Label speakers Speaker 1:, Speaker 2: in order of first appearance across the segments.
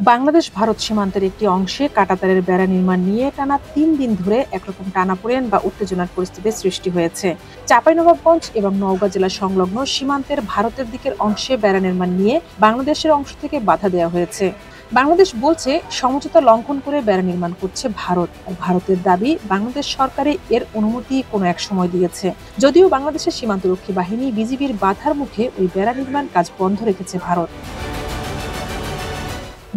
Speaker 1: বাংলাদেশ ভারত সীমান্তের একটি অংশে কাঁটাতারের বেড়া নির্মাণ নিয়ে টানা ৩ দিন ধরে একরকম টানাপোড়েন বা উত্তেজনার পরিস্থিতির সৃষ্টি হয়েছে। চাঁপাইনবাবগঞ্জ এবং নওগাঁ জেলা সংলগ্ন সীমান্তের ভারতের দিকের অংশে বেড়া নির্মাণ নিয়ে বাংলাদেশের অংশ থেকে বাধা দেওয়া হয়েছে। বাংলাদেশ বলছে সমঝোতা লঙ্ঘন করে বেড়া নির্মাণ করছে ভারত, আর ভারতের দাবি বাংলাদেশ সরকারে এর অনুমতি কোনো এক সময় দিয়েছে। যদিও বাংলাদেশের সীমান্তরক্ষী বাহিনী বিজিবির বাধার মুখে ওই বেড়া নির্মাণ কাজ বন্ধ রেখেছে ভারত।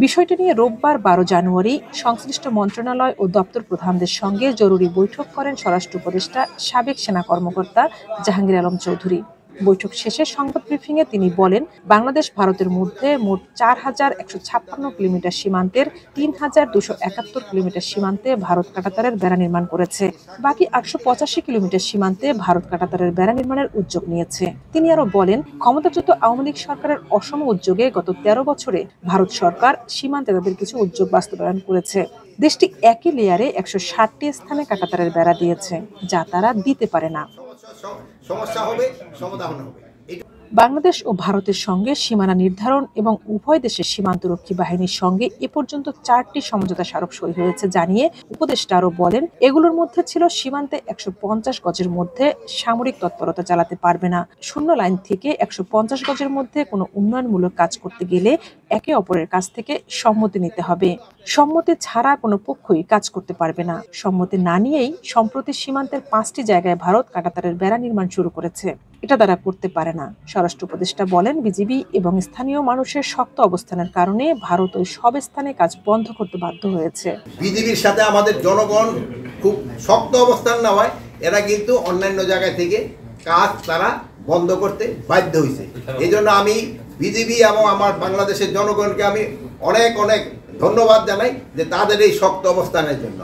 Speaker 1: বিষয়টি নিয়ে রোববার ১২ জানুয়ারি সংশ্লিষ্ট মন্ত্রণালয় ও দপ্তর প্রধানদের সঙ্গে জরুরি বৈঠক করেন স্বরাষ্ট্র উপদেষ্টা সাবেক সেনা কর্মকর্তা জাহাঙ্গীর আলম চৌধুরী। বৈঠক শেষে সংবাদ ব্রিফিংয়ে তিনি বলেন, বাংলাদেশ ভারতের মধ্যে মোট ৪,১৫৬ কিলোমিটার সীমান্তের ৩,২৭১ কিলোমিটার সীমান্তে ভারত কাঁটাতারের বেড়া নির্মাণ করেছে। বাকি ৮৮৫ কিলোমিটার সীমান্তে ভারত কাঁটাতারের বেড়া নির্মাণের উদ্যোগ নিয়েছে। তিনি আরো বলেন, ক্ষমতাচ্যুত আওয়ামী লীগ সরকারের অসম উদ্যোগে গত ১৩ বছরে ভারত সরকার সীমান্তে তাদের কিছু উদ্যোগ বাস্তবায়ন করেছে। দেশটি একই লেয়ারে ১৬০টি স্থানে কাঁটাতারের বেড়া দিয়েছে, যা তারা দিতে পারে না।
Speaker 2: সমস্যা হবে, সমাধান হবে।
Speaker 1: বাংলাদেশ ও ভারতের সঙ্গে সীমানা নির্ধারণ এবং উভয় দেশের সীমান্তরক্ষী বাহিনীর সঙ্গে এ পর্যন্ত ৪টি সমঝোতা স্মারক সই হয়েছে জানিয়ে উপদেষ্টা আরও বলেন, এগুলোর মধ্যে ছিল সীমান্তে ১৫০ গজের মধ্যে সামরিক তৎপরতা চালাতে পারবে না, শূন্য লাইন থেকে ১৫০ গজের মধ্যে কোনো উন্নয়নমূলক কাজ করতে গেলে একে অপরের কাছ থেকে সম্মতি নিতে হবে, সম্মতি ছাড়া কোনো পক্ষই কাজ করতে পারবে না। সম্মতি না নিয়েই সম্প্রতি সীমান্তের ৫টি জায়গায় ভারত কাঁটাতারের বেড়া নির্মাণ শুরু করেছে, এটা তারা করতে পারে না। স্বরাষ্ট্র উপদেষ্টা বলেন, বিজিবি এবং স্থানীয় মানুষের শক্ত অবস্থানের কারণে ভারত ওই সব স্থানে কাজ বন্ধ করতে বাধ্য হয়েছে।
Speaker 2: বিজিবির সাথে আমাদের জনগণ খুব শক্ত অবস্থান নেওয়ায় এরা কিন্তু অন্যান্য জায়গা থেকে কাজ তারা বন্ধ করতে বাধ্য হয়েছে। এই জন্য আমি বিজিবি এবং আমার বাংলাদেশের জনগণকে আমি অনেক অনেক ধন্যবাদ জানাই যে তাদের এই শক্ত অবস্থানের জন্য।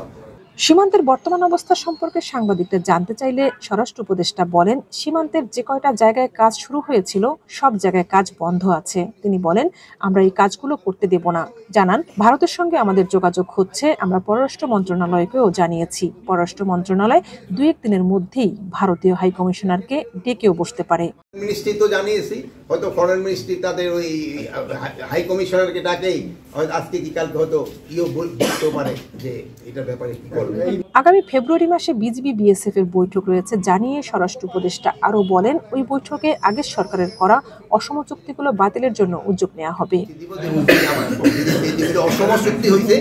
Speaker 1: সীমান্তের বর্তমান অবস্থা সম্পর্কে সাংবাদিকরা জানতে চাইলে স্বরাষ্ট্র উপদেষ্টা বলেন, সীমান্তের যে কয়টা জায়গায় কাজ শুরু হয়েছিল সব জায়গায় কাজ বন্ধ আছে। তিনি বলেন, আমরা এই কাজগুলো করতে দেব না। জানান, ভারতের সঙ্গে আমাদের যোগাযোগ হচ্ছে, আমরা পররাষ্ট্র মন্ত্রণালয়কেও জানিয়েছি। পররাষ্ট্র মন্ত্রণালয় ২-১ দিনের মধ্যেই ভারতীয় হাই কমিশনারকে ডেকেও বসতে পারে।
Speaker 2: মিনিস্ট্রি তো জানিয়েছি, হয়তো ফরেন মিনিস্ট্রি তাদের ওই হাই কমিশনারকে ডাকেই আজকে কি কালকে হয়তো বলতে পারে যে এটার ব্যাপারে কি করবে।
Speaker 1: আগামী ফেব্রুয়ারি মাসে বিজিবি বিএসএফ এর বৈঠক রয়েছে জানিয়ে স্বরাষ্ট্র উপদেষ্টা আরো বলেন, ওই বৈঠকে আগের সরকারের করা অসম চুক্তিগুলো বাতিলের জন্য উদ্যোগ নেওয়া হবে।
Speaker 2: অসম চুক্তি হয়েছে।